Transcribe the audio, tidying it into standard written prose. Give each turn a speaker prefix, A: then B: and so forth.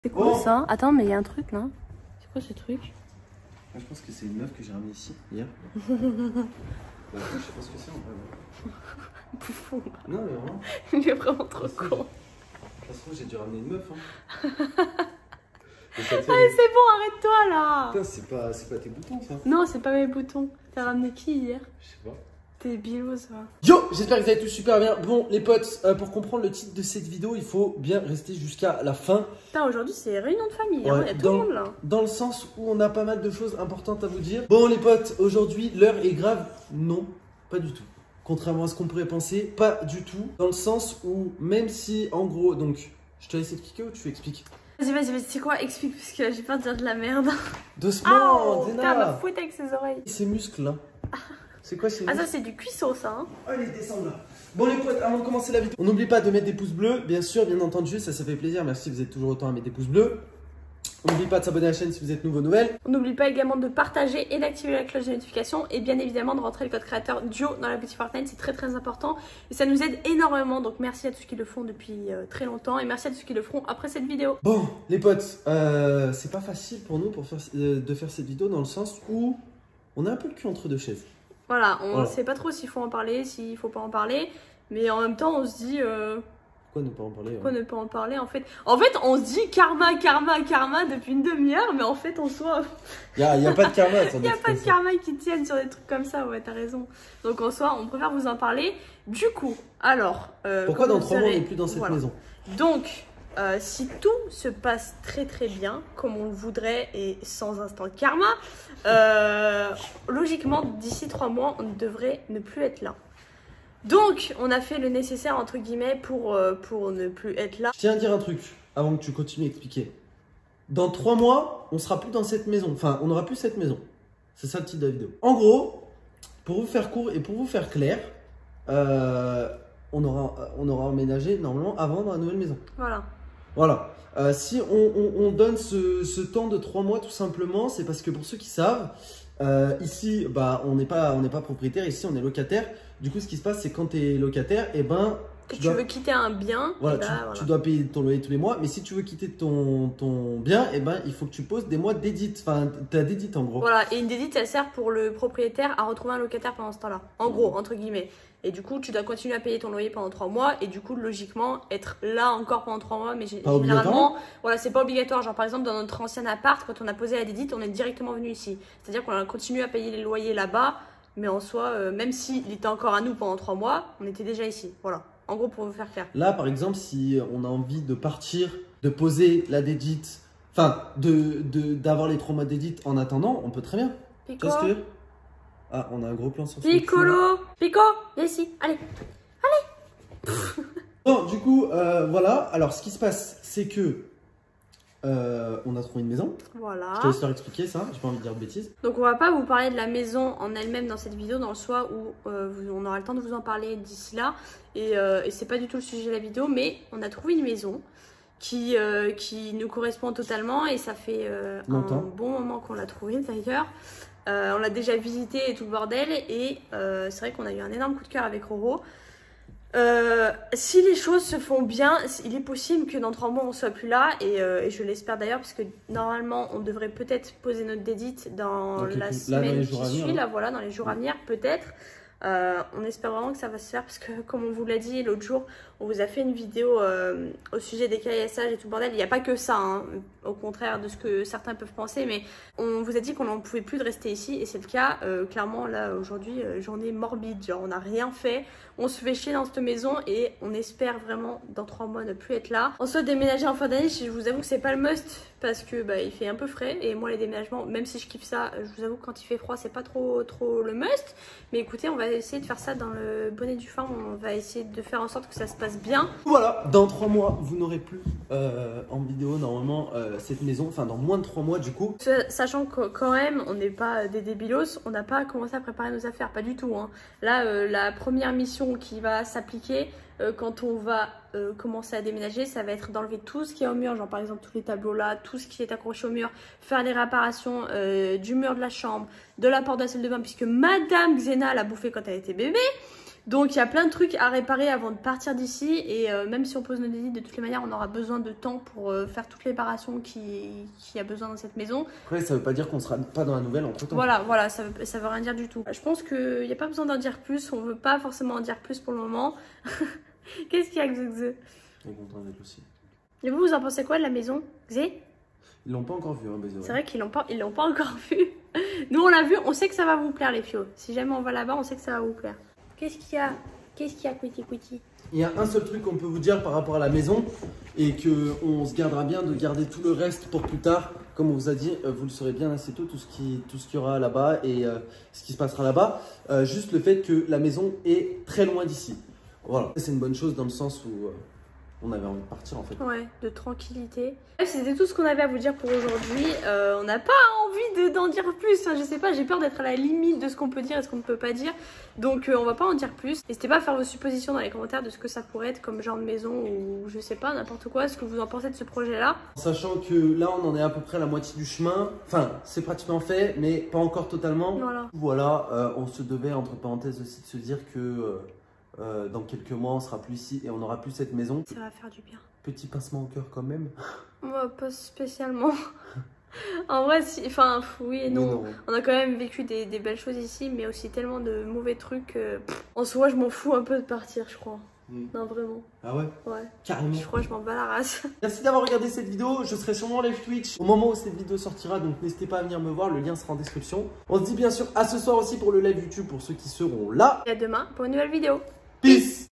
A: C'est quoi ça? Attends, mais il y a un truc là. C'est quoi ce truc?
B: Ah, je pense que c'est une meuf que j'ai ramenée ici hier. Bah, je sais pas ce que c'est en vrai.
A: Bouffon.
B: Non, mais vraiment.
A: Il est vraiment trop con.
B: Ça se trouve, j'ai dû ramener une meuf. Hein.
A: Allez, c'est bon, arrête-toi là.
B: Putain, c'est pas tes boutons ça.
A: Non, c'est pas mes boutons. T'as ramené qui hier?
B: Je sais pas.
A: T'es bilos, ça.
B: Yo, j'espère que vous allez tous super bien. Bon, les potes, pour comprendre le titre de cette vidéo, il faut bien rester jusqu'à la fin.
A: Putain, aujourd'hui, c'est réunion de famille.
B: Ouais,
A: hein. Il y a tout le monde là.
B: Dans le sens où on a pas mal de choses importantes à vous dire. Bon, les potes, aujourd'hui, l'heure est grave. Non, pas du tout. Contrairement à ce qu'on pourrait penser, pas du tout. Dans le sens où, même si, en gros, donc, je te laisse expliquer ou tu expliques?
A: Vas-y, c'est quoi? Explique, parce que j'ai peur de dire de la merde.
B: Doucement, Dena.
A: Putain, ma fouette avec ses oreilles.
B: Ces muscles là. C'est quoi ces muscles?
A: Ah, ça, c'est du cuisseau, ça. Hein.
B: Allez, descends là. Bon, les potes, avant de commencer la vidéo, on n'oublie pas de mettre des pouces bleus, bien sûr, bien entendu, ça fait plaisir. Merci, vous êtes toujours autant à mettre des pouces bleus. On n'oublie pas de s'abonner à la chaîne si vous êtes nouveau, nouvelle.
A: On n'oublie pas également de partager et d'activer la cloche de notification et bien évidemment de rentrer le code créateur Duo dans la boutique Fortnite, c'est très important et ça nous aide énormément, donc merci à tous ceux qui le font depuis très longtemps et merci à tous ceux qui le feront après cette vidéo.
B: Bon, les potes, c'est pas facile pour nous de faire cette vidéo dans le sens où on a un peu le cul entre deux chaises.
A: Voilà, on ne sait pas trop s'il faut en parler, s'il faut pas en parler, mais en même temps on se dit...
B: Pourquoi ne pas en parler?
A: Pourquoi ne pas en parler en fait? En fait, on se dit karma depuis une demi-heure, mais en fait, en soi...
B: Y a pas de karma.
A: Il n'y a pas de karma qui tienne sur des trucs comme ça, ouais, t'as raison. Donc en soi, on préfère vous en parler. Du coup, alors...
B: pourquoi dans 3 mois, on n'est plus dans cette maison?
A: Donc, si tout se passe très bien, comme on le voudrait et sans instant karma, logiquement, d'ici 3 mois, on devrait ne plus être là. Donc, on a fait le nécessaire, entre guillemets, pour ne plus être là.
B: Je tiens à dire un truc, avant que tu continues à expliquer. Dans 3 mois, on sera plus dans cette maison. Enfin, on n'aura plus cette maison. C'est ça le titre de la vidéo. En gros, pour vous faire court et pour vous faire clair, on aura emménagé normalement avant dans la nouvelle maison. Voilà. Si on donne ce temps de 3 mois tout simplement, c'est parce que pour ceux qui savent, ici, bah, on n'est pas propriétaire, ici on est locataire. Du coup, ce qui se passe, c'est quand tu es locataire, et ben...
A: Tu veux quitter un bien,
B: voilà, tu dois payer ton loyer tous les mois. Mais si tu veux quitter ton bien, et ben, il faut que tu poses des mois d'édite. Enfin, ta dédite en gros.
A: Voilà, et une dédite, ça sert pour le propriétaire à retrouver un locataire pendant ce temps-là. En gros, entre guillemets. Et du coup, tu dois continuer à payer ton loyer pendant 3 mois. Et du coup, logiquement, être là encore pendant 3 mois. Mais généralement, voilà, c'est pas obligatoire. Genre, par exemple, dans notre ancien appart, quand on a posé la dédite, on est directement venu ici. C'est-à-dire qu'on a continué à payer les loyers là-bas. Mais en soi, même s'il était encore à nous pendant 3 mois, on était déjà ici. Voilà. En gros, pour vous faire clair.
B: Là, par exemple, si on a envie de partir, de poser la dédite, enfin, d'avoir les 3 mois d'édite en attendant, on peut très bien.
A: Pico.
B: Tu vois ce que je veux dire? Ah, on a un gros plan sur ce
A: Piccolo. Pico, viens ici. Allez.
B: Bon, du coup, voilà. Alors, ce qui se passe, c'est que on a trouvé une maison.
A: Voilà.
B: Je te laisse leur expliquer ça, j'ai pas envie de dire de bêtises.
A: Donc on va pas vous parler de la maison en elle-même dans cette vidéo, dans le soi où on aura le temps de vous en parler d'ici là. Et c'est pas du tout le sujet de la vidéo, mais on a trouvé une maison qui nous correspond totalement et ça fait un bon moment qu'on l'a trouvée d'ailleurs. On l'a déjà visité et tout le bordel et c'est vrai qu'on a eu un énorme coup de cœur avec Roro. Si les choses se font bien, il est possible que dans 3 mois on soit plus là et je l'espère d'ailleurs parce que normalement on devrait peut-être poser notre dédite dans la semaine qui suit, là voilà, dans les jours à venir peut-être. On espère vraiment que ça va se faire parce que comme on vous l'a dit l'autre jour, on vous a fait une vidéo au sujet des caillassages et tout le bordel. Il n'y a pas que ça, hein, au contraire de ce que certains peuvent penser, mais on vous a dit qu'on n'en pouvait plus de rester ici et c'est le cas. Clairement là aujourd'hui, journée morbide, genre on n'a rien fait, on se fait chier dans cette maison et on espère vraiment dans 3 mois ne plus être là. En soit déménager en fin d'année, je vous avoue que c'est pas le must parce que bah, il fait un peu frais et moi les déménagements, même si je kiffe ça, je vous avoue que quand il fait froid c'est pas trop le must. Mais écoutez, on va essayer de faire ça dans le bonnet du forme, on va essayer de faire en sorte que ça se passe bien.
B: Voilà, dans 3 mois, vous n'aurez plus en vidéo normalement cette maison, enfin dans moins de 3 mois du coup.
A: Sachant que quand même, on n'est pas des débilos, on n'a pas commencé à préparer nos affaires, pas du tout. Hein. Là, la première mission qui va s'appliquer quand on va commencer à déménager, ça va être d'enlever tout ce qui est au mur, genre par exemple tous les tableaux là, tout ce qui est accroché au mur, faire les réparations du mur de la chambre, de la porte de la salle de bain, puisque Madame Xena l'a bouffé quand elle était bébé. Donc il y a plein de trucs à réparer avant de partir d'ici. Et même si on pose nos devis, de toutes les manières, on aura besoin de temps pour faire toutes les réparations qu'il y a besoin dans cette maison.
B: Après, ça veut pas dire qu'on sera pas dans la nouvelle entre temps.
A: Voilà, ça veut rien dire du tout. Je pense qu'il n'y a pas besoin d'en dire plus. On veut pas forcément en dire plus pour le moment. Qu'est-ce qu'il y a, Xe?
B: Il est content d'être aussi.
A: Et vous en pensez quoi de la maison, Xe?
B: Ils l'ont pas encore vu, hein, Bézé.
A: C'est vrai qu'ils l'ont pas encore vu. Nous, on l'a vu, on sait que ça va vous plaire, les fios. Si jamais on va là-bas, on sait que ça va vous plaire. Qu'est-ce qu'il y a? Quiti?
B: Il y a un seul truc qu'on peut vous dire par rapport à la maison et qu'on se gardera bien de garder tout le reste pour plus tard. Comme on vous a dit, vous le saurez bien assez tôt, tout ce qu'il y aura là-bas et ce qui se passera là-bas. Juste le fait que la maison est très loin d'ici. Voilà, c'est une bonne chose dans le sens où on avait envie de partir en fait. Ouais,
A: de tranquillité. C'était tout ce qu'on avait à vous dire pour aujourd'hui. On n'a pas envie d'en dire plus. Enfin, je sais pas, j'ai peur d'être à la limite de ce qu'on peut dire et ce qu'on ne peut pas dire. Donc on va pas en dire plus. N'hésitez pas à faire vos suppositions dans les commentaires de ce que ça pourrait être comme genre de maison ou je sais pas, n'importe quoi. Ce que vous en pensez de ce projet-là.
B: Sachant que là, on en est à peu près à la moitié du chemin. Enfin, c'est pratiquement fait, mais pas encore totalement. Voilà, on se devait, entre parenthèses aussi, de se dire que dans quelques mois, on sera plus ici et on n'aura plus cette maison.
A: Ça va faire du bien.
B: Petit pincement au cœur quand même.
A: Moi, pas spécialement. En vrai, enfin, oui et non. On a quand même vécu des belles choses ici, mais aussi tellement de mauvais trucs. En soi, je m'en fous un peu de partir, je crois. Non, vraiment.
B: Ah ouais?
A: Ouais.
B: Carrément.
A: Je crois que je m'en bats la race.
B: Merci d'avoir regardé cette vidéo. Je serai sûrement en live Twitch au moment où cette vidéo sortira, donc n'hésitez pas à venir me voir. Le lien sera en description. On se dit bien sûr à ce soir aussi pour le live YouTube pour ceux qui seront là.
A: Et à demain pour une nouvelle vidéo.
B: Peace.